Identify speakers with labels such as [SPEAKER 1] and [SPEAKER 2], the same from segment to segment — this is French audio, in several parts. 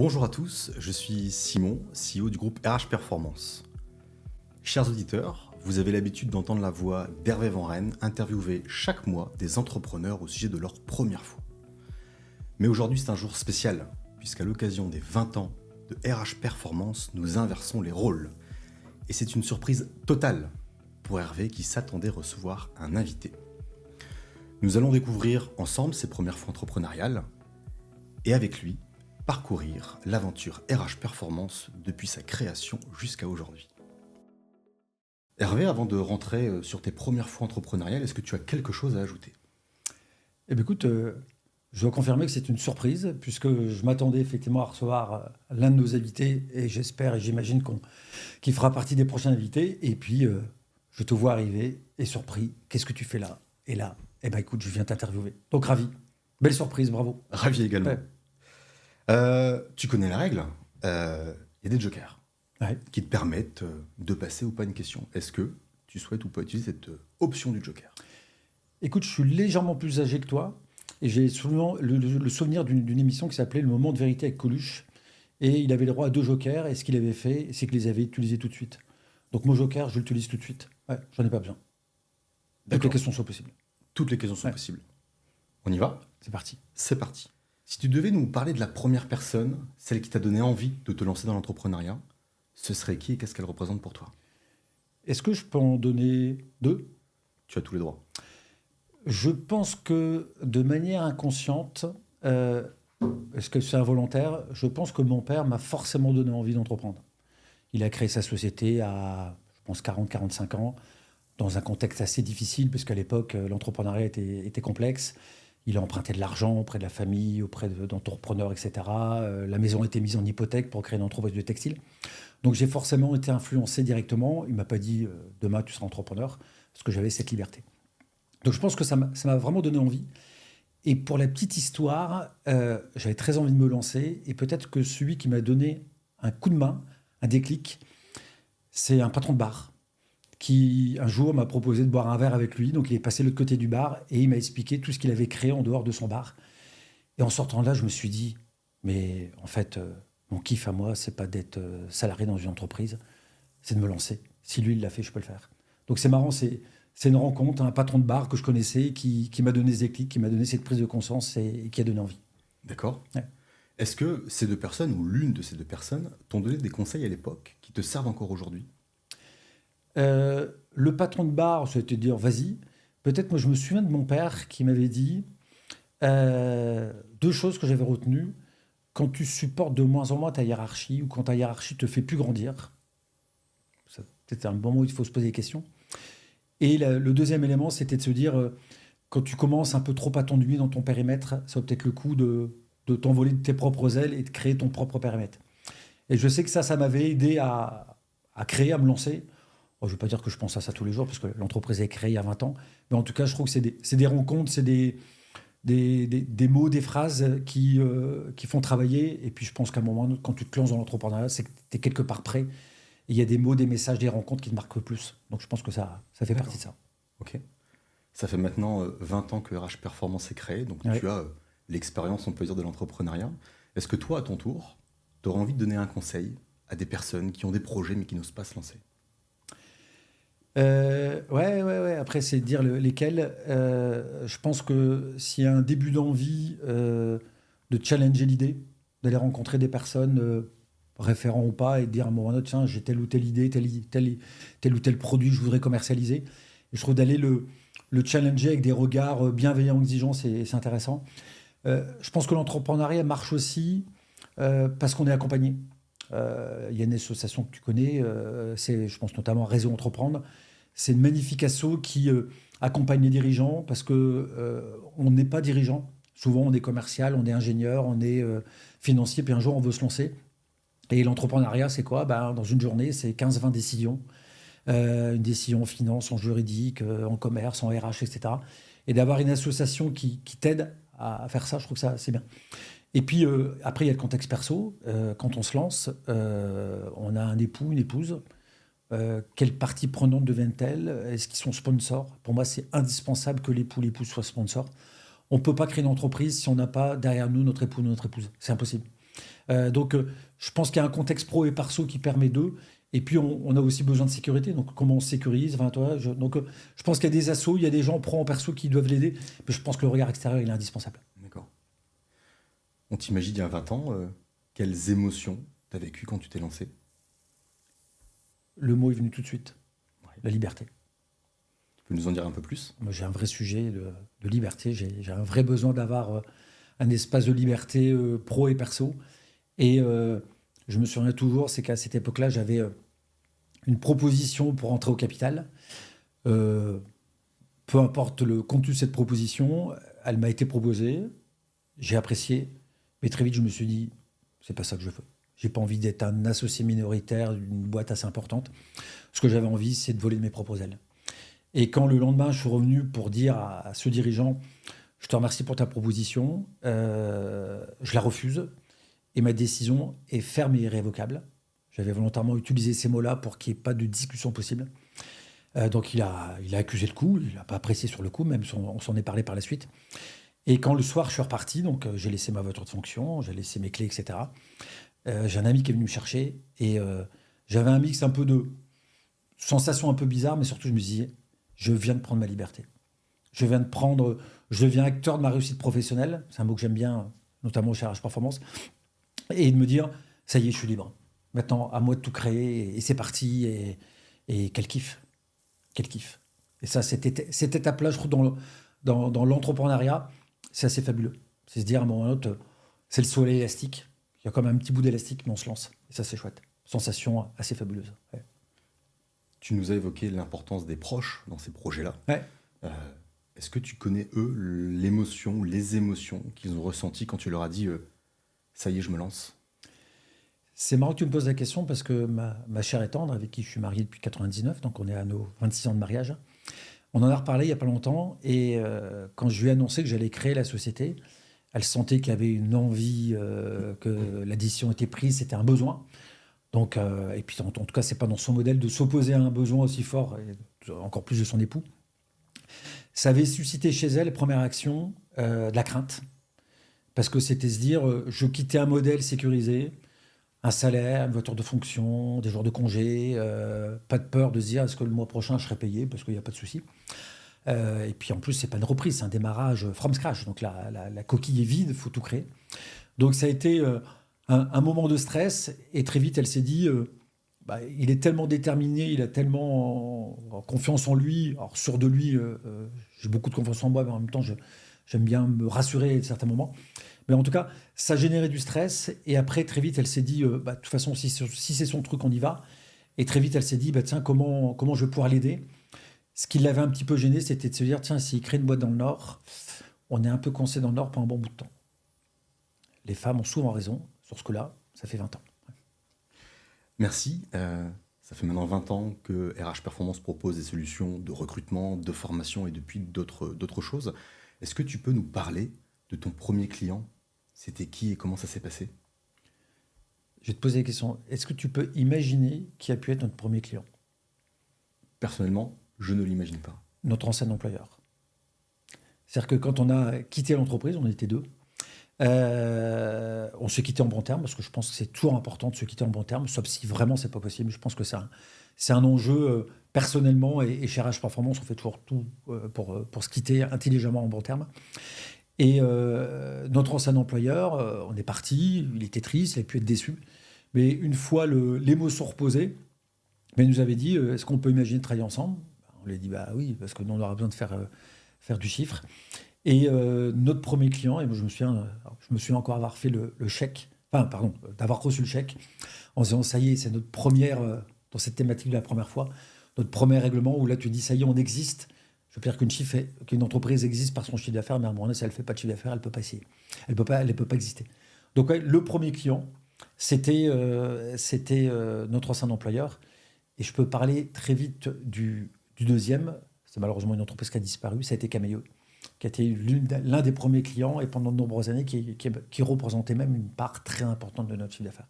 [SPEAKER 1] Bonjour à tous, je suis Simon, CEO du groupe RH Performance. Chers auditeurs, vous avez l'habitude d'entendre la voix d'Hervé Van Rijn interviewer chaque mois des entrepreneurs au sujet de leur première fois. Mais aujourd'hui c'est un jour spécial, puisqu'à l'occasion des 20 ans de RH Performance, nous inversons les rôles. Et c'est une surprise totale pour Hervé qui s'attendait recevoir un invité. Nous allons découvrir ensemble ses premières fois entrepreneuriales et avec lui, parcourir l'aventure RH Performance depuis sa création jusqu'à aujourd'hui. Hervé, avant de rentrer sur tes premières fois entrepreneuriales, est-ce que tu as quelque chose à ajouter?
[SPEAKER 2] Eh bien, écoute, je dois confirmer que c'est une surprise, puisque je m'attendais effectivement à recevoir l'un de nos invités, et j'espère et j'imagine qu'il fera partie des prochains invités. Et puis, je te vois arriver et surpris. Qu'est-ce que tu fais là? Et là, eh bien, écoute, je viens t'interviewer. Donc, ravi. Belle surprise, bravo.
[SPEAKER 1] Ravi également.
[SPEAKER 2] Ouais.
[SPEAKER 1] Tu connais la règle, il y a des jokers
[SPEAKER 2] Ouais.
[SPEAKER 1] qui te permettent de passer ou pas une question. Est-ce que tu souhaites ou pas utiliser cette option du joker?
[SPEAKER 2] Écoute, je suis légèrement plus âgé que toi, et j'ai souvent le souvenir d'une émission qui s'appelait Le Moment de vérité avec Coluche. Et il avait le droit à 2 jokers, et ce qu'il avait fait, c'est qu'il les avait utilisés tout de suite. Donc, mon joker, je l'utilise tout de suite. Ouais, j'en ai pas besoin. Toutes les
[SPEAKER 1] D'accord.
[SPEAKER 2] questions sont possibles.
[SPEAKER 1] Toutes les questions sont
[SPEAKER 2] Ouais.
[SPEAKER 1] possibles. On y va?
[SPEAKER 2] C'est parti.
[SPEAKER 1] C'est parti. Si tu devais nous parler de la première personne, celle qui t'a donné envie de te lancer dans l'entrepreneuriat, ce serait qui et qu'est-ce qu'elle représente pour toi?
[SPEAKER 2] Est-ce que je peux en donner 2?
[SPEAKER 1] Tu as tous les droits.
[SPEAKER 2] Je pense que de manière inconsciente, est-ce que c'est involontaire? Je pense que mon père m'a forcément donné envie d'entreprendre. Il a créé sa société à, je pense, 40-45 ans, dans un contexte assez difficile, parce qu'à l'époque, l'entrepreneuriat était complexe. Il a emprunté de l'argent auprès de la famille, auprès d'entrepreneurs, etc. La maison a été mise en hypothèque pour créer une entreprise de textile. Donc j'ai forcément été influencé directement. Il ne m'a pas dit demain tu seras entrepreneur, parce que j'avais cette liberté. Donc je pense que ça m'a vraiment donné envie. Et pour la petite histoire, j'avais très envie de me lancer. Et peut-être que celui qui m'a donné un coup de main, un déclic, c'est un patron de bar qui, un jour, m'a proposé de boire un verre avec lui. Donc, il est passé de l'autre côté du bar et il m'a expliqué tout ce qu'il avait créé en dehors de son bar. Et en sortant de là, je me suis dit, mais en fait, mon kiff à moi, c'est pas d'être salarié dans une entreprise, c'est de me lancer. Si lui, il l'a fait, je peux le faire. Donc, c'est marrant, c'est une rencontre, un patron de bar que je connaissais qui m'a donné ce déclic, qui m'a donné cette prise de conscience et qui a donné envie.
[SPEAKER 1] D'accord.
[SPEAKER 2] Ouais.
[SPEAKER 1] Est-ce que ces deux personnes, ou l'une de ces deux personnes, t'ont donné des conseils à l'époque qui te servent encore aujourd'hui?
[SPEAKER 2] Le patron de bar, c'était de dire, vas-y. Peut-être, moi, je me souviens de mon père qui m'avait dit 2 choses que j'avais retenues. Quand tu supportes de moins en moins ta hiérarchie, ou quand ta hiérarchie te fait plus grandir, c'est peut-être un bon moment où il faut se poser des questions. Et le deuxième élément, c'était de se dire, quand tu commences un peu trop à t'ennuyer dans ton périmètre, ça vaut peut-être le coup de t'envoler de tes propres ailes et de créer ton propre périmètre. Et je sais que ça m'avait aidé à créer, à me lancer. Je ne veux pas dire que je pense à ça tous les jours, parce que l'entreprise est créée il y a 20 ans. Mais en tout cas, je trouve que c'est des rencontres, c'est des mots, des phrases qui font travailler. Et puis, je pense qu'à un moment, quand tu te lances dans l'entrepreneuriat, c'est que tu es quelque part prêt. Et il y a des mots, des messages, des rencontres qui te marquent le plus. Donc, je pense que ça fait
[SPEAKER 1] D'accord.
[SPEAKER 2] partie de ça.
[SPEAKER 1] Ok. Ça fait maintenant 20 ans que RH Performance est créé, donc
[SPEAKER 2] Ouais.
[SPEAKER 1] tu as l'expérience, on peut dire, de l'entrepreneuriat. Est-ce que toi, à ton tour, tu aurais envie de donner un conseil à des personnes qui ont des projets mais qui n'osent pas se lancer?
[SPEAKER 2] Ouais. Après, c'est de dire lesquels. Je pense que s'il y a un début d'envie de challenger l'idée, d'aller rencontrer des personnes, référents ou pas, et de dire à un moment donné, tiens, j'ai telle ou telle idée, tel ou tel produit que je voudrais commercialiser. Et je trouve d'aller le challenger avec des regards bienveillants, exigeants, c'est intéressant. Je pense que l'entrepreneuriat marche aussi parce qu'on est accompagné. Il y a une association que tu connais, je pense notamment à Réseau Entreprendre. C'est une magnifique asso qui accompagne les dirigeants parce que on n'est pas dirigeant. Souvent, on est commercial, on est ingénieur, on est financier, puis un jour, on veut se lancer. Et l'entrepreneuriat, c'est quoi? Dans une journée, c'est 15-20 décisions. Une décision en finance, en juridique, en commerce, en RH, etc. Et d'avoir une association qui t'aide à faire ça, je trouve que ça, c'est bien. Et puis, après, il y a le contexte perso. Quand on se lance, on a un époux, une épouse. Quelle partie prenante deviennent-elles? Est-ce qu'ils sont sponsors? Pour moi, c'est indispensable que l'époux, l'épouse soient sponsors. On ne peut pas créer une entreprise si on n'a pas derrière nous notre époux ou notre épouse. C'est impossible. Donc, je pense qu'il y a un contexte pro et perso qui permet d'eux. Et puis, on a aussi besoin de sécurité. Donc, comment on se sécurise enfin, toi, donc, je pense qu'il y a des assos, il y a des gens pro en perso qui doivent l'aider. Mais je pense que le regard extérieur, il est indispensable.
[SPEAKER 1] D'accord. On t'imagine il y a 20 ans, quelles émotions tu as vécues quand tu t'es lancé?
[SPEAKER 2] Le mot est venu tout de suite.
[SPEAKER 1] Ouais.
[SPEAKER 2] La liberté.
[SPEAKER 1] Tu peux nous en dire un peu plus?
[SPEAKER 2] Moi, j'ai un vrai sujet de liberté. J'ai un vrai besoin d'avoir un espace de liberté pro et perso. Et je me souviens toujours, c'est qu'à cette époque-là, j'avais une proposition pour entrer au capital. Euh, Peu importe le contenu de cette proposition, elle m'a été proposée. J'ai apprécié. Mais très vite, je me suis dit, c'est pas ça que je veux. J'ai pas envie d'être un associé minoritaire d'une boîte assez importante. Ce que j'avais envie, c'est de voler de mes propres ailes. Et quand le lendemain, je suis revenu pour dire à ce dirigeant, je te remercie pour ta proposition, je la refuse. Et ma décision est ferme et irrévocable. J'avais volontairement utilisé ces mots-là pour qu'il n'y ait pas de discussion possible. Donc il a accusé le coup, il n'a pas apprécié sur le coup, même si on s'en est parlé par la suite. Et quand le soir je suis reparti, donc j'ai laissé ma voiture de fonction, j'ai laissé mes clés, etc. J'ai un ami qui est venu me chercher et j'avais un mix un peu de sensations un peu bizarres, mais surtout je me disais, je viens de prendre ma liberté. Je deviens acteur de ma réussite professionnelle, c'est un mot que j'aime bien, notamment chez RH Performance, et de me dire, ça y est, je suis libre. Maintenant, à moi de tout créer, et c'est parti, et quel kiff. Quel kiff. Et ça, cette étape-là, je trouve, dans l'entrepreneuriat, c'est assez fabuleux. C'est se dire, à un moment ou à un autre, c'est le saut à l'élastique. Il y a comme un petit bout d'élastique, mais on se lance. Et ça, c'est chouette. Sensation assez fabuleuse. Ouais.
[SPEAKER 1] Tu nous as évoqué l'importance des proches dans ces projets-là.
[SPEAKER 2] Ouais.
[SPEAKER 1] Est-ce que tu connais, eux, l'émotion, les émotions qu'ils ont ressenties quand tu leur as dit ça y est, je me lance?
[SPEAKER 2] C'est marrant que tu me poses la question parce que ma chère et tendre, avec qui je suis marié depuis 99, donc on est à nos 26 ans de mariage, on en a reparlé il n'y a pas longtemps. Et quand je lui ai annoncé que j'allais créer la société, elle sentait qu'il y avait une envie, que la décision était prise, c'était un besoin. Donc, et puis en tout cas, c'est pas dans son modèle de s'opposer à un besoin aussi fort, et encore plus de son époux. Ça avait suscité chez elle, première action, de la crainte. Parce que c'était se dire, je quittais un modèle sécurisé, un salaire, une voiture de fonction, des jours de congé, pas de peur de se dire, est-ce que le mois prochain je serai payé, parce qu'il n'y a pas de souci. Et puis en plus, c'est pas une reprise, c'est un démarrage from scratch. Donc la coquille est vide, il faut tout créer. Donc ça a été un moment de stress, et très vite, elle s'est dit, il est tellement déterminé, il a tellement confiance en lui, alors sûr de lui, j'ai beaucoup de confiance en moi, mais en même temps, j'aime bien me rassurer à certains moments. Mais en tout cas, ça générait du stress, et après, très vite, elle s'est dit, de toute façon, si c'est son truc, on y va. Et très vite, elle s'est dit, tiens, comment je vais pouvoir l'aider? Ce qui l'avait un petit peu gêné, c'était de se dire, tiens, s'il crée une boîte dans le Nord, on est un peu coincé dans le Nord pendant un bon bout de temps. Les femmes ont souvent raison sur ce coup-là, ça fait 20 ans.
[SPEAKER 1] Merci. Ça fait maintenant 20 ans que RH Performance propose des solutions de recrutement, de formation et depuis d'autres choses. Est-ce que tu peux nous parler de ton premier client? C'était qui et comment ça s'est passé?
[SPEAKER 2] Je vais te poser la question. Est-ce que tu peux imaginer qui a pu être notre premier client?
[SPEAKER 1] Personnellement, je ne l'imagine pas.
[SPEAKER 2] Notre ancien employeur. C'est-à-dire que quand on a quitté l'entreprise, on était deux. On s'est quitté en bon terme, parce que je pense que c'est toujours important de se quitter en bon terme, sauf si vraiment c'est pas possible. Je pense que c'est un enjeu personnellement, et chez RH Performance, on fait toujours tout pour se quitter intelligemment en bon terme. Et notre ancien employeur, on est parti, il était triste, il a pu être déçu. Mais une fois l'émotion reposée, il nous avait dit, est-ce qu'on peut imaginer de travailler ensemble? On lui a dit, oui, parce que nous, on aura besoin de faire du chiffre. Et notre premier client, et moi, je me souviens encore avoir fait le chèque, d'avoir reçu le chèque, en se disant, ça y est, c'est notre première, dans cette thématique de la première fois, notre premier règlement où là, tu dis, ça y est, on existe. Je veux dire qu'une entreprise existe par son chiffre d'affaires, mais à un moment donné, si elle ne fait pas de chiffre d'affaires, elle ne peut pas essayer. Elle peut pas exister. Donc, le premier client, c'était notre ancien employeur. Et je peux parler très vite du deuxième. C'est malheureusement une entreprise qui a disparu. Ça a été Cameo, qui a été l'un des premiers clients, et pendant de nombreuses années, qui représentait même une part très importante de notre chiffre d'affaires.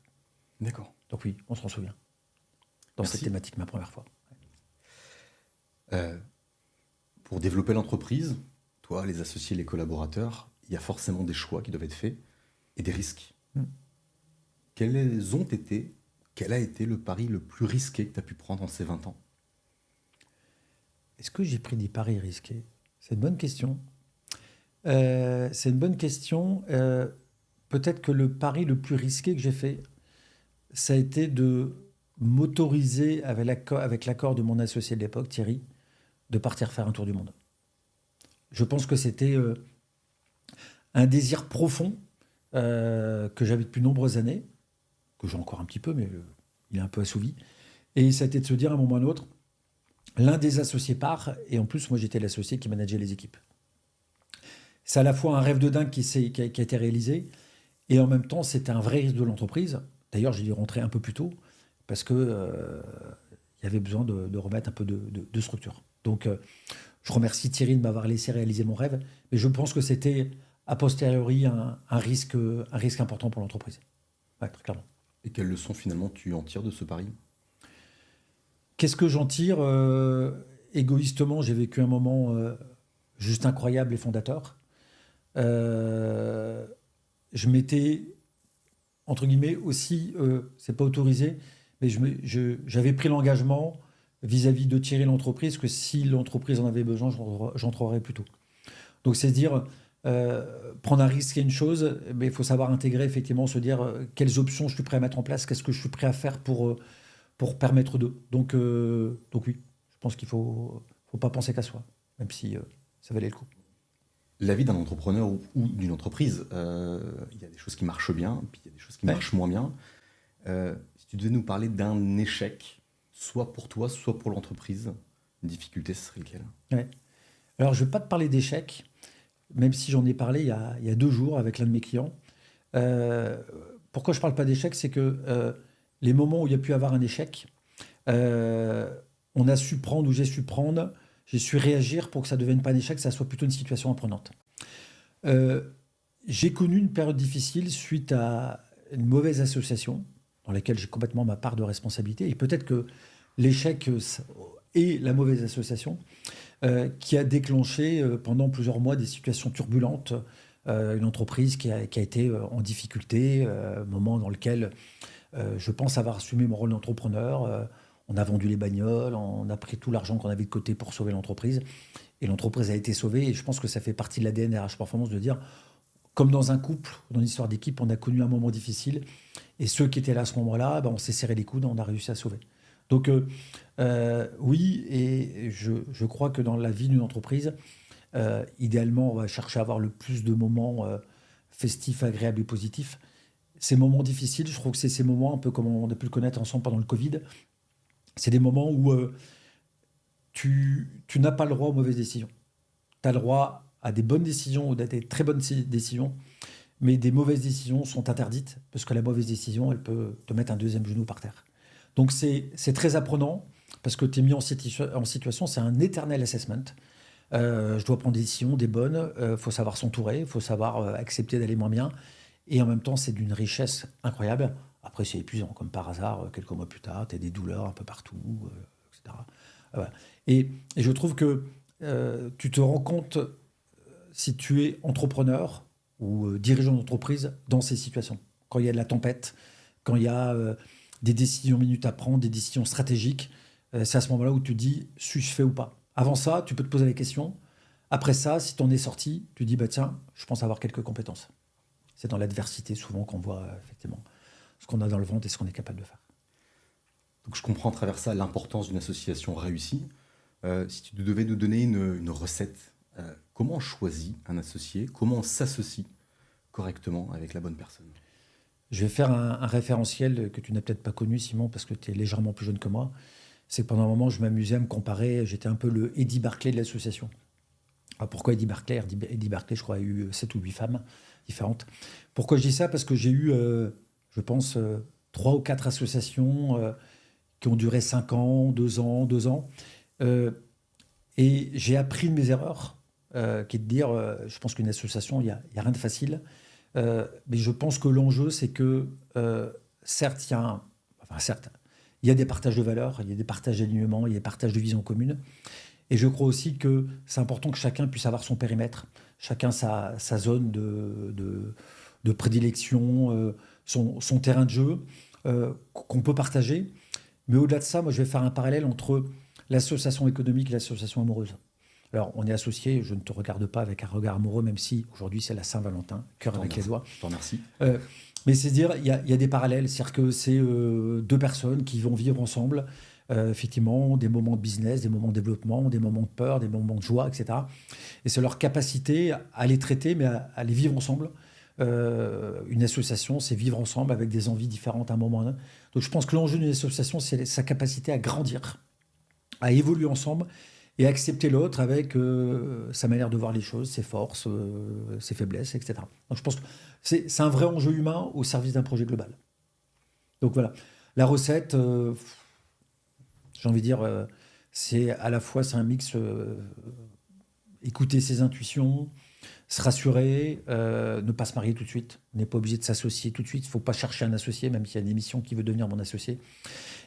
[SPEAKER 1] D'accord.
[SPEAKER 2] Donc oui, on s'en souvient. Dans
[SPEAKER 1] Merci.
[SPEAKER 2] cette thématique, ma première fois.
[SPEAKER 1] Pour développer l'entreprise, toi, les associés, les collaborateurs, il y a forcément des choix qui doivent être faits et des risques. Quel a été le pari le plus risqué que tu as pu prendre en ces 20 ans?
[SPEAKER 2] Est-ce que j'ai pris des paris risqués? C'est une bonne question. C'est une bonne question. Peut-être que le pari le plus risqué que j'ai fait, ça a été de m'autoriser, avec l'accord de mon associé de l'époque, Thierry, de partir faire un tour du monde. Je pense que c'était un désir profond que j'avais depuis de nombreuses années, que j'ai encore un petit peu, mais il est un peu assouvi. Et ça a été de se dire à un moment ou à un autre, l'un des associés part, et en plus, moi, j'étais l'associé qui manageait les équipes. C'est à la fois un rêve de dingue qui a été réalisé, et en même temps, c'était un vrai risque de l'entreprise. D'ailleurs, j'ai dû rentrer un peu plus tôt, parce que il y avait besoin de remettre un peu de structure. Donc, je remercie Thierry de m'avoir laissé réaliser mon rêve, mais je pense que c'était, a posteriori, un risque important pour l'entreprise. Ouais, très clairement.
[SPEAKER 1] Et quelles leçons finalement tu en tires de ce pari?
[SPEAKER 2] Qu'est-ce que j'en tire? Égoïstement, j'ai vécu un moment juste incroyable et fondateur. Euh, je m'étais, entre guillemets, aussi, c'est pas autorisé, mais j'avais pris l'engagement vis-à-vis de Thierry l'entreprise que si l'entreprise en avait besoin, j'entrerai plus tôt. Donc c'est dire, prendre un risque, c'est une chose, mais il faut savoir intégrer, effectivement, se dire quelles options je suis prêt à mettre en place, qu'est-ce que je suis prêt à faire pour permettre d'eux. Donc oui, je pense qu'il faut pas penser qu'à soi, même si ça valait le coup.
[SPEAKER 1] La vie d'un entrepreneur ou d'une entreprise, il y a des choses qui marchent bien, puis il y a des choses qui
[SPEAKER 2] Ouais.
[SPEAKER 1] marchent moins bien. Si tu devais nous parler d'un échec, soit pour toi, soit pour l'entreprise, une difficulté, ce serait lequel?
[SPEAKER 2] Ouais. Alors, je ne vais pas te parler d'échecs, même si j'en ai parlé il y a 2 jours avec l'un de mes clients. Euh, Pourquoi je ne parle pas d'échecs? C'est que les moments où il y a pu avoir un échec, euh, on a su prendre, ou j'ai su réagir pour que ça ne devienne pas un échec, que ça soit plutôt une situation apprenante. Euh, j'ai connu une période difficile suite à une mauvaise association dans laquelle j'ai complètement ma part de responsabilité. Et peut-être que l'échec et la mauvaise association qui a déclenché pendant plusieurs mois des situations turbulentes. Une entreprise qui a été en difficulté, moment dans lequel je pense avoir assumé mon rôle d'entrepreneur. On a vendu les bagnoles, on a pris tout l'argent qu'on avait de côté pour sauver l'entreprise. Et l'entreprise a été sauvée. Et je pense que ça fait partie de l'ADN RH Performance de dire, comme dans un couple, dans une histoire d'équipe, on a connu un moment difficile. Et ceux qui étaient là à ce moment-là, ben, on s'est serré les coudes, on a réussi à sauver. Donc oui, et je crois que dans la vie d'une entreprise, idéalement, on va chercher à avoir le plus de moments festifs, agréables et positifs. Ces moments difficiles, je trouve que c'est ces moments, un peu comme on a pu le connaître ensemble pendant le Covid, c'est des moments où tu n'as pas le droit aux mauvaises décisions. Tu as le droit à des bonnes décisions ou à des très bonnes décisions, mais des mauvaises décisions sont interdites parce que la mauvaise décision, elle peut te mettre un deuxième genou par terre. Donc c'est très apprenant parce que tu es mis en situation, c'est un éternel assessment. Je dois prendre des décisions, des bonnes, faut savoir s'entourer, il faut savoir accepter d'aller moins bien. Et en même temps, c'est d'une richesse incroyable. Après, c'est épuisant, comme par hasard, quelques mois plus tard, tu as des douleurs un peu partout, etc. Voilà. Et je trouve que tu te rends compte, si tu es entrepreneur ou dirigeant d'entreprise, dans ces situations. Quand il y a de la tempête, quand il y a des décisions minutes à prendre, des décisions stratégiques, c'est à ce moment-là où tu te dis, suis-je fait ou pas? Avant ça, tu peux te poser la question. Après ça, si tu en es sorti, tu dis, bah tiens, je pense avoir quelques compétences. C'est dans l'adversité souvent qu'on voit effectivement ce qu'on a dans le ventre et ce qu'on est capable de faire.
[SPEAKER 1] Donc je comprends à travers ça l'importance d'une association réussie. Si tu devais nous donner une recette, comment on choisit un associé? Comment on s'associe correctement avec la bonne personne?
[SPEAKER 2] Je vais faire un référentiel que tu n'as peut-être pas connu, Simon, parce que tu es légèrement plus jeune que moi. C'est que pendant un moment, je m'amusais à me comparer. J'étais un peu le Eddie Barclay de l'association. Alors pourquoi Eddie Barclay? Eddie Barclay, je crois, a eu 7 ou 8 femmes différentes. Pourquoi je dis ça? Parce que j'ai eu, je pense, 3 ou 4 associations qui ont duré 5 ans, 2 ans, 2 ans. Euh, et j'ai appris de mes erreurs, qui est de dire, je pense qu'une association, il y a rien de facile. Mais je pense que l'enjeu, c'est que, certes, certes, il y a des partages de valeurs, il y a des partages d'alignement, il y a des partages de vision commune. Et je crois aussi que c'est important que chacun puisse avoir son périmètre, chacun sa zone de prédilection, son terrain de jeu, qu'on peut partager. Mais au-delà de ça, moi, je vais faire un parallèle entre l'association économique et l'association amoureuse. Alors, on est associés, je ne te regarde pas avec un regard amoureux, même si aujourd'hui c'est la Saint-Valentin, cœur avec les doigts.
[SPEAKER 1] Je t'en remercie.
[SPEAKER 2] Mais c'est dire, il y a des parallèles, c'est-à-dire que c'est deux personnes qui vont vivre ensemble, effectivement, des moments de business, des moments de développement, des moments de peur, des moments de joie, etc. Et c'est leur capacité à les traiter, mais à les vivre ensemble. Une association, c'est vivre ensemble avec des envies différentes à un moment donné. Donc je pense que l'enjeu d'une association, c'est sa capacité à grandir, à évoluer ensemble et à accepter l'autre avec sa manière de voir les choses, ses forces, ses faiblesses, etc. Donc je pense que c'est un vrai enjeu humain au service d'un projet global. Donc voilà. La recette, j'ai envie de dire, c'est à la fois c'est un mix écouter ses intuitions, se rassurer, ne pas se marier tout de suite. On n'est pas obligé de s'associer tout de suite. Il ne faut pas chercher un associé, même s'il y a une émission qui veut devenir mon associé.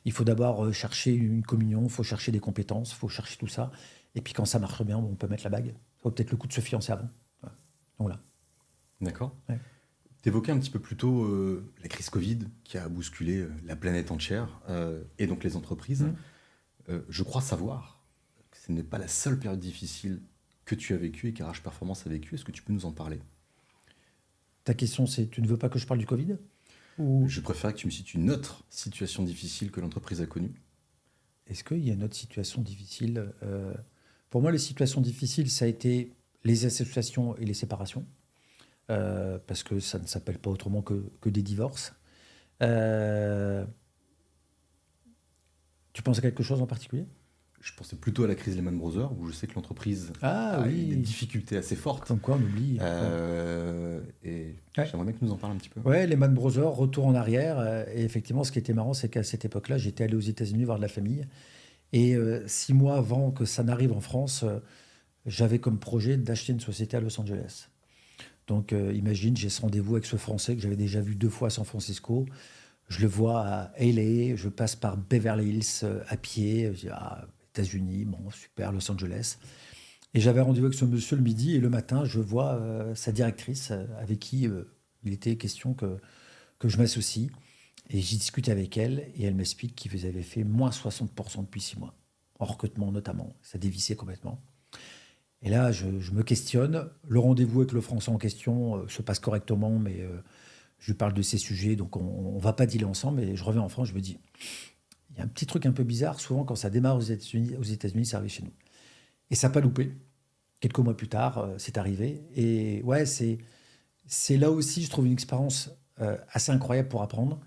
[SPEAKER 2] Il faut d'abord chercher une communion, il faut chercher des compétences, il faut chercher tout ça. Et puis quand ça marche bien, on peut mettre la bague. Ça vaut peut-être le coup de se fiancer avant. Ouais. Donc voilà.
[SPEAKER 1] D'accord.
[SPEAKER 2] Ouais.
[SPEAKER 1] Tu évoquais un petit peu plus tôt la crise Covid qui a bousculé la planète entière et donc les entreprises. Je crois savoir que ce n'est pas la seule période difficile que tu as vécue et qu'Arrache Performance a vécue. Est-ce que tu peux nous en parler?
[SPEAKER 2] Ta question, c'est tu ne veux pas que je parle du Covid ou...
[SPEAKER 1] Je préfère que tu me cites une autre situation difficile que l'entreprise a connue.
[SPEAKER 2] Est-ce qu'il y a une autre situation difficile Pour moi, les situations difficiles, ça a été les associations et les séparations. Parce que ça ne s'appelle pas autrement que des divorces. Tu penses à quelque chose en particulier?
[SPEAKER 1] Je pensais plutôt à la crise Lehman Brothers, où je sais que l'entreprise a
[SPEAKER 2] oui.
[SPEAKER 1] eu des difficultés assez fortes.
[SPEAKER 2] Comme quoi, on oublie.
[SPEAKER 1] Et j'aimerais bien que tu nous en parles un petit peu.
[SPEAKER 2] Ouais, Lehman Brothers, retour en arrière. Et effectivement, ce qui était marrant, c'est qu'à cette époque-là, j'étais allé aux États-Unis voir de la famille. Et 6 mois avant que ça n'arrive en France, j'avais comme projet d'acheter une société à Los Angeles. Donc imagine, j'ai ce rendez-vous avec ce Français que j'avais déjà vu 2 fois à San Francisco. Je le vois à LA, je passe par Beverly Hills à pied. Je dis, États-Unis, bon, super, Los Angeles. Et j'avais rendez-vous avec ce monsieur le midi. Et le matin, je vois sa directrice avec qui il était question que je m'associe. Et j'y discute avec elle. Et elle m'explique qu'ils avaient fait moins 60% depuis 6 mois. En recrutement notamment. Ça dévissait complètement. Et là, je me questionne. Le rendez-vous avec le Français en question se passe correctement, mais je lui parle de ces sujets, donc on ne va pas dealer ensemble. Et je reviens en France, je me dis, il y a un petit truc un peu bizarre. Souvent, quand ça démarre aux États-Unis, ça arrive chez nous. Et ça n'a pas loupé. Quelques mois plus tard, c'est arrivé. Et ouais, c'est là aussi, je trouve, une expérience assez incroyable pour apprendre,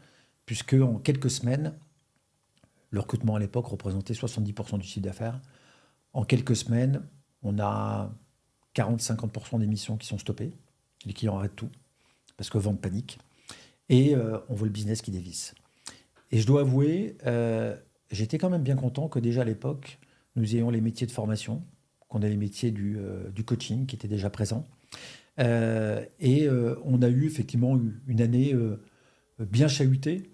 [SPEAKER 2] puisque en quelques semaines, le recrutement à l'époque représentait 70% du chiffre d'affaires. En quelques semaines, on a 40-50% des missions qui sont stoppées. Les clients arrêtent tout parce que vente panique. Et on voit le business qui dévisse. Et je dois avouer, j'étais quand même bien content que déjà à l'époque, nous ayons les métiers de formation, qu'on ait les métiers du coaching qui étaient déjà présents. Et on a eu effectivement une année bien chahutée.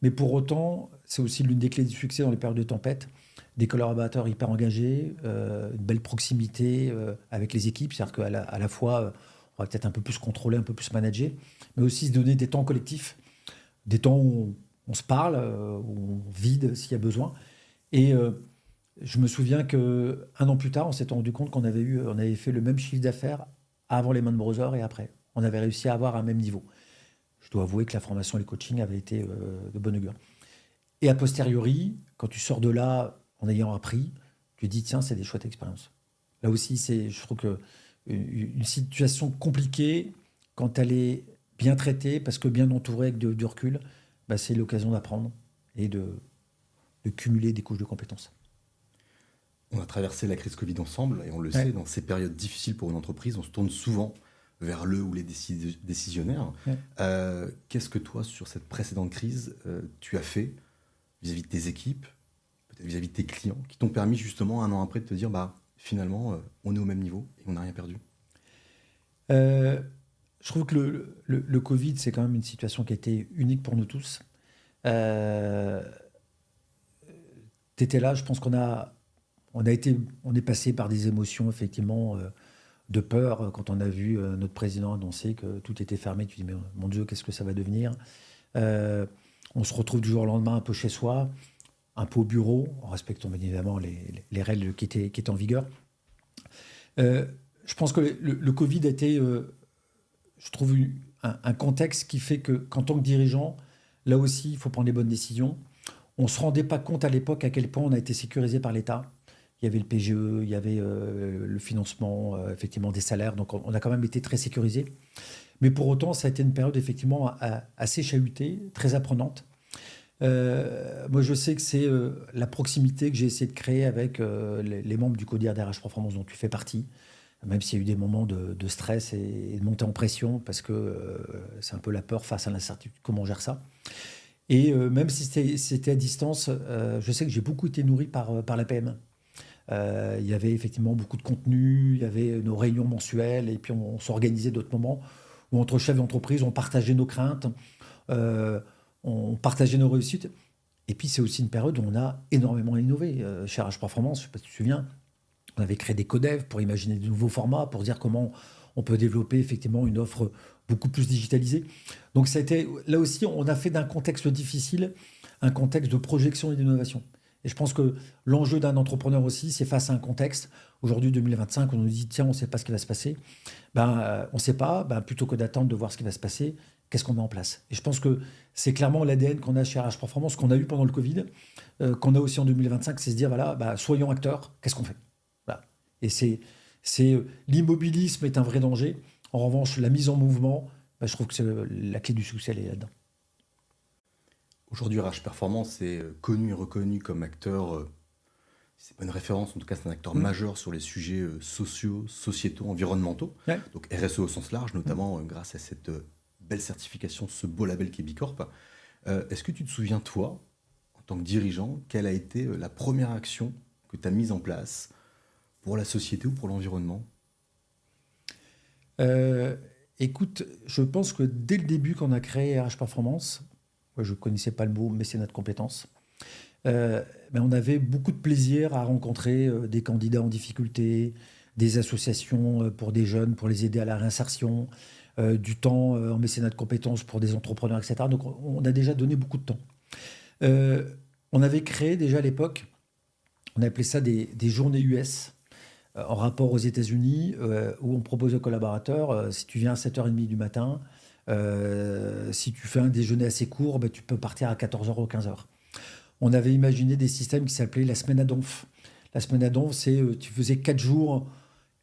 [SPEAKER 2] Mais pour autant, c'est aussi l'une des clés du succès dans les périodes de tempête. Des collaborateurs hyper engagés, une belle proximité avec les équipes, c'est-à-dire qu'à la fois, on va peut-être un peu plus contrôler, un peu plus manager, mais aussi se donner des temps collectifs, des temps où on se parle, où on vide s'il y a besoin. Et je me souviens qu'un an plus tard, on s'était rendu compte qu'on avait fait le même chiffre d'affaires avant Lehman Brothers et après. On avait réussi à avoir un même niveau. Je dois avouer que la formation et le coaching avaient été de bonne augure. Et a posteriori, quand tu sors de là en ayant appris, tu te dis, tiens, c'est des chouettes expériences. Là aussi, je trouve que une situation compliquée, quand elle est bien traitée, parce que bien entourée avec du recul, bah, c'est l'occasion d'apprendre et de cumuler des couches de compétences.
[SPEAKER 1] On a traversé la crise Covid ensemble, et on le sait, dans ces périodes difficiles pour une entreprise, on se tourne souvent vers le ou les décisionnaires. Qu'est-ce que toi, sur cette précédente crise, tu as fait vis-à-vis de tes équipes, peut-être vis-à-vis de tes clients, qui t'ont permis justement un an après de te dire, finalement, on est au même niveau et on n'a rien perdu?
[SPEAKER 2] Je trouve que le Covid, c'est quand même une situation qui a été unique pour nous tous. Tu étais là, je pense on est passé par des émotions, effectivement, de peur quand on a vu notre président annoncer que tout était fermé. Tu dis, mais mon Dieu, qu'est-ce que ça va devenir? On se retrouve du jour au lendemain un peu chez soi, un peu au bureau, en respectant bien évidemment les règles qui étaient en vigueur. Je pense que le Covid a été, je trouve, un contexte qui fait qu'en tant que dirigeant, là aussi, il faut prendre les bonnes décisions. On ne se rendait pas compte à l'époque à quel point on a été sécurisé par l'État. Il y avait le PGE, il y avait le financement effectivement des salaires, donc on a quand même été très sécurisé. Mais pour autant, ça a été une période effectivement assez chahutée, très apprenante. Moi, je sais que c'est la proximité que j'ai essayé de créer avec les membres du CODIR d'RH Performance dont tu fais partie, même s'il y a eu des moments de stress et de montée en pression, parce que c'est un peu la peur face à l'incertitude, comment on gère ça. Et même si c'était à distance, je sais que j'ai beaucoup été nourri par la PM. Il y avait effectivement beaucoup de contenu, il y avait nos réunions mensuelles, et puis on s'organisait d'autres moments où entre chefs d'entreprise, on partageait nos craintes, on partageait nos réussites. Et puis c'est aussi une période où on a énormément innové. Chez RH Performance, je ne sais pas si tu te souviens, on avait créé des codev pour imaginer de nouveaux formats, pour dire comment on peut développer effectivement une offre beaucoup plus digitalisée. Donc ça a été, là aussi, on a fait d'un contexte difficile un contexte de projection et d'innovation. Et je pense que l'enjeu d'un entrepreneur aussi, c'est face à un contexte. Aujourd'hui, 2025, on nous dit, tiens, on ne sait pas ce qui va se passer. On ne sait pas, plutôt que d'attendre de voir ce qui va se passer, qu'est-ce qu'on met en place? Et je pense que c'est clairement l'ADN qu'on a chez RH Performance, qu'on a eu pendant le Covid, qu'on a aussi en 2025, c'est se dire, voilà, soyons acteurs, qu'est-ce qu'on fait? Voilà. Et l'immobilisme est un vrai danger. En revanche, la mise en mouvement, je trouve que c'est la clé du succès, elle est là-dedans.
[SPEAKER 1] Aujourd'hui, RH Performance est connu et reconnu comme acteur, c'est pas une référence, en tout cas c'est un acteur majeur sur les sujets sociaux, sociétaux, environnementaux,
[SPEAKER 2] Ouais.
[SPEAKER 1] donc RSE au sens large, notamment grâce à cette belle certification, ce beau label qui est Bicorp. Est-ce que tu te souviens, toi, en tant que dirigeant, quelle a été la première action que tu as mise en place pour la société ou pour l'environnement?
[SPEAKER 2] Écoute, je pense que dès le début, quand on a créé RH Performance, moi, je ne connaissais pas le mot mécénat de compétences, mais on avait beaucoup de plaisir à rencontrer des candidats en difficulté, des associations pour des jeunes, pour les aider à la réinsertion, du temps en mécénat de compétences pour des entrepreneurs, etc. Donc on a déjà donné beaucoup de temps. On avait créé déjà à l'époque, on appelait ça des journées US, en rapport aux États-Unis, où on propose aux collaborateurs, si tu viens à 7h30 du matin, si tu fais un déjeuner assez court, tu peux partir à 14h ou 15h. On avait imaginé des systèmes qui s'appelaient la semaine à donf. La semaine à donf, c'est tu faisais 4 jours,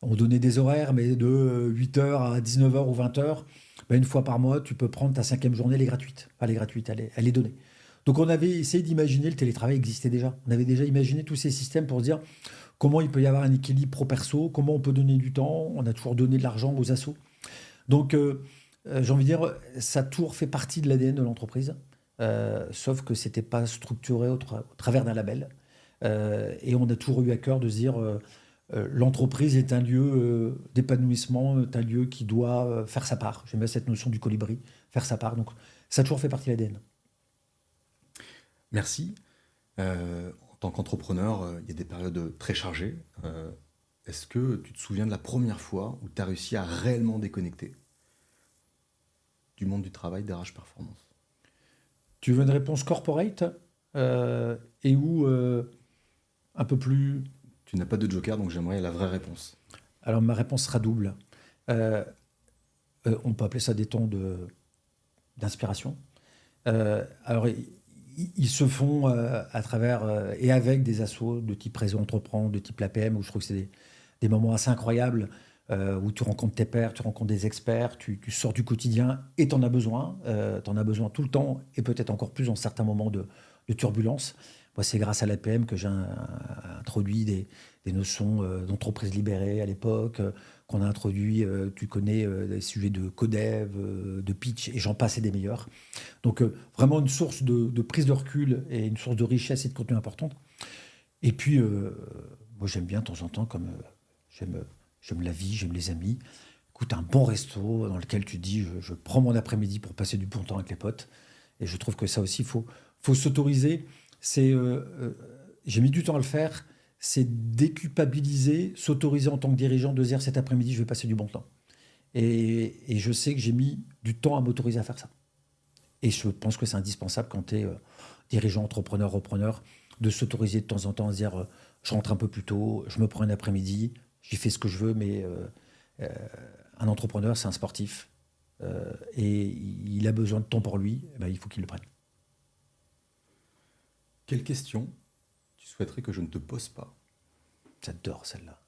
[SPEAKER 2] on donnait des horaires, mais de 8h à 19h ou 20h, une fois par mois, tu peux prendre ta 5e journée, elle est gratuite. Enfin, elle est gratuite, elle est donnée. Donc on avait essayé d'imaginer, le télétravail existait déjà. On avait déjà imaginé tous ces systèmes pour se dire comment il peut y avoir un équilibre pro-perso, comment on peut donner du temps, on a toujours donné de l'argent aux assos. Donc j'ai envie de dire, ça a toujours fait partie de l'ADN de l'entreprise, sauf que ce n'était pas structuré au travers d'un label. Et on a toujours eu à cœur de se dire, l'entreprise est un lieu d'épanouissement, est un lieu qui doit faire sa part. J'aime bien cette notion du colibri, faire sa part. Donc ça a toujours fait partie de l'ADN.
[SPEAKER 1] Merci. En tant qu'entrepreneur, il y a des périodes très chargées. Est-ce que tu te souviens de la première fois où tu as réussi à réellement déconnecter du monde du travail d'RH Performance?
[SPEAKER 2] Tu veux une réponse corporate et où un peu plus...
[SPEAKER 1] Tu n'as pas de joker, donc j'aimerais la vraie réponse.
[SPEAKER 2] Alors ma réponse sera double. On peut appeler ça des temps d'inspiration. Alors ils se font à travers et avec des assos de type Réseau Entreprendre, de type l'APM, où je trouve que c'est des moments assez incroyables, où tu rencontres tes pairs, tu rencontres des experts, tu sors du quotidien et tu en as besoin. Tu en as besoin tout le temps et peut-être encore plus en certains moments de turbulence. Moi, c'est grâce à l'APM que j'ai introduit des notions d'entreprise libérée à l'époque, qu'on a introduit, tu connais, des sujets de codev, de pitch, et j'en passe et des meilleurs. Donc, vraiment une source de prise de recul et une source de richesse et de contenu importante. Et puis, moi, j'aime bien de temps en temps, comme j'aime la vie, j'aime les amis. Écoute, un bon resto dans lequel tu te dis, je prends mon après-midi pour passer du bon temps avec les potes. Et je trouve que ça aussi, il faut s'autoriser. J'ai mis du temps à le faire. c'est déculpabiliser, s'autoriser en tant que dirigeant de dire cet après-midi, je vais passer du bon temps. Et je sais que j'ai mis du temps à m'autoriser à faire ça. Et je pense que c'est indispensable quand tu es dirigeant, entrepreneur, repreneur, de s'autoriser de temps en temps à se dire je rentre un peu plus tôt, je me prends un après-midi, j'y fais ce que je veux, mais un entrepreneur, c'est un sportif. Et il a besoin de temps pour lui, eh ben, il faut qu'il le prenne.
[SPEAKER 1] Quelle question tu souhaiterais que je ne te pose pas?
[SPEAKER 2] J'adore celle-là.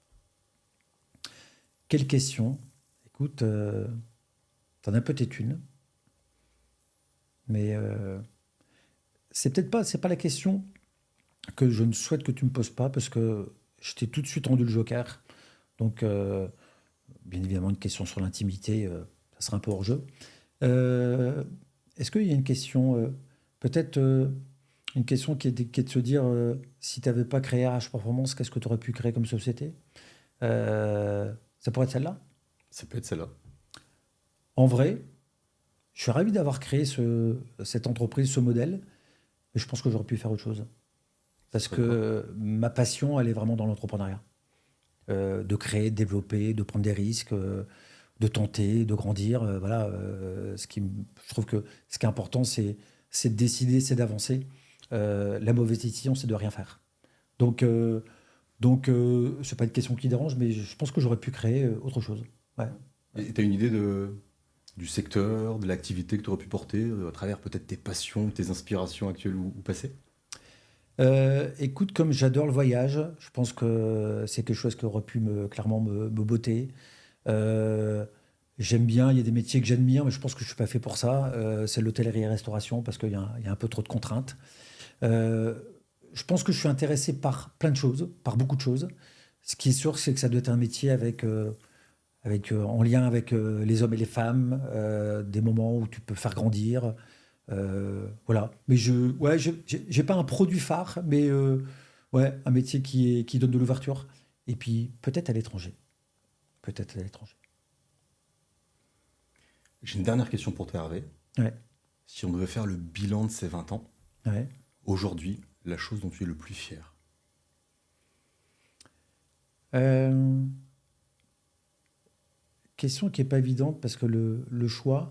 [SPEAKER 2] Quelle question? Écoute, t'en as peut-être une, mais c'est pas la question que je ne souhaite que tu me poses pas, parce que je t'ai tout de suite rendu le joker. Donc, bien évidemment, une question sur l'intimité, ça sera un peu hors jeu. Est-ce qu'il y a une question, peut-être une question qui est de se dire si tu n'avais pas créé RH Performance, qu'est-ce que tu aurais pu créer comme société? Ça pourrait être celle-là?
[SPEAKER 1] Ça peut être celle-là.
[SPEAKER 2] En vrai, je suis ravi d'avoir créé cette entreprise, ce modèle, mais je pense que j'aurais pu faire autre chose. Parce que ma passion, elle est vraiment dans l'entrepreneuriat. De créer, de développer, de prendre des risques, de tenter, de grandir. Voilà, je trouve que ce qui est important, c'est de décider, c'est d'avancer. La mauvaise décision, c'est de rien faire. Donc, c'est pas une question qui dérange, mais je pense que j'aurais pu créer autre chose. Ouais.
[SPEAKER 1] Et tu as une idée du secteur, de l'activité que tu aurais pu porter, à travers peut-être tes passions, tes inspirations actuelles ou passées?
[SPEAKER 2] Écoute, comme j'adore le voyage, je pense que c'est quelque chose qui aurait pu clairement me botter. J'aime bien, il y a des métiers que j'admire, mais je pense que je ne suis pas fait pour ça. C'est l'hôtellerie et restauration, parce qu'il y a un peu trop de contraintes. Je pense que je suis intéressé par plein de choses, par beaucoup de choses. Ce qui est sûr, c'est que ça doit être un métier en lien avec les hommes et les femmes, des moments où tu peux faire grandir. Voilà. Mais j'ai pas un produit phare, mais un métier qui donne de l'ouverture. Et puis peut-être à l'étranger. Peut-être à l'étranger.
[SPEAKER 1] J'ai une dernière question pour toi, Hervé.
[SPEAKER 2] Ouais.
[SPEAKER 1] Si on devait faire le bilan de ces 20 ans,
[SPEAKER 2] Ouais.
[SPEAKER 1] aujourd'hui, la chose dont tu es le plus fier?
[SPEAKER 2] Question qui n'est pas évidente parce que le choix.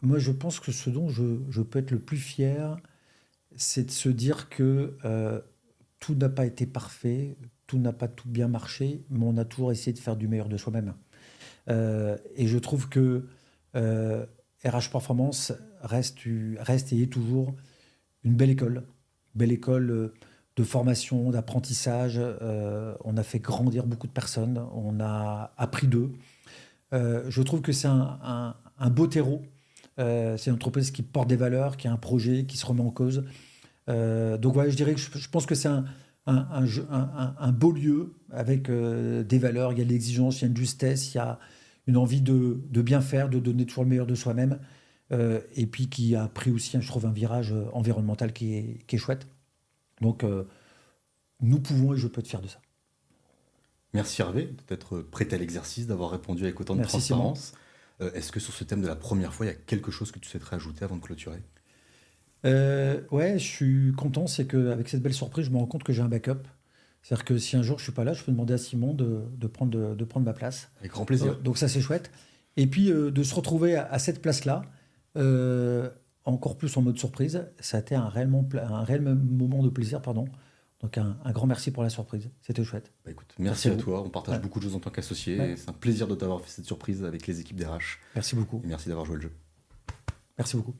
[SPEAKER 2] Moi, je pense que ce dont je peux être le plus fier, c'est de se dire que tout n'a pas été parfait, tout n'a pas tout bien marché, mais on a toujours essayé de faire du meilleur de soi-même. Et je trouve que RH Performance reste et est toujours une belle école de formation, d'apprentissage. On a fait grandir beaucoup de personnes, on a appris d'eux. Je trouve que c'est un beau terreau. C'est une entreprise qui porte des valeurs, qui a un projet, qui se remet en cause. Donc voilà, je dirais que je pense que c'est un beau lieu avec des valeurs. Il y a de l'exigence, il y a une justesse, il y a une envie de bien faire, de donner toujours le meilleur de soi-même. Et puis qui a pris aussi, je trouve, un virage environnemental qui est chouette. Donc nous pouvons et je peux être fier de ça.
[SPEAKER 1] Merci Hervé d'être prêt à l'exercice, d'avoir répondu avec autant de
[SPEAKER 2] Merci,
[SPEAKER 1] transparence. Est-ce que sur ce thème de la première fois, il y a quelque chose que tu souhaiterais ajouter avant de clôturer?
[SPEAKER 2] Ouais, je suis content, c'est qu'avec cette belle surprise, je me rends compte que j'ai un backup. C'est-à-dire que si un jour je suis pas là, je peux demander à Simon de prendre ma place.
[SPEAKER 1] Avec grand plaisir.
[SPEAKER 2] Donc ça, c'est chouette. Et puis de se retrouver à cette place-là, encore plus en mode surprise, ça a été un réel moment de plaisir, pardon. Donc un grand merci pour la surprise, c'était chouette.
[SPEAKER 1] Bah écoute, merci à
[SPEAKER 2] vous.
[SPEAKER 1] toi, on partage beaucoup de choses en tant qu'associé.
[SPEAKER 2] Ouais.
[SPEAKER 1] C'est un plaisir de t'avoir fait cette surprise avec les équipes d'RH.
[SPEAKER 2] Merci beaucoup.
[SPEAKER 1] Et merci d'avoir joué le jeu.
[SPEAKER 2] Merci beaucoup.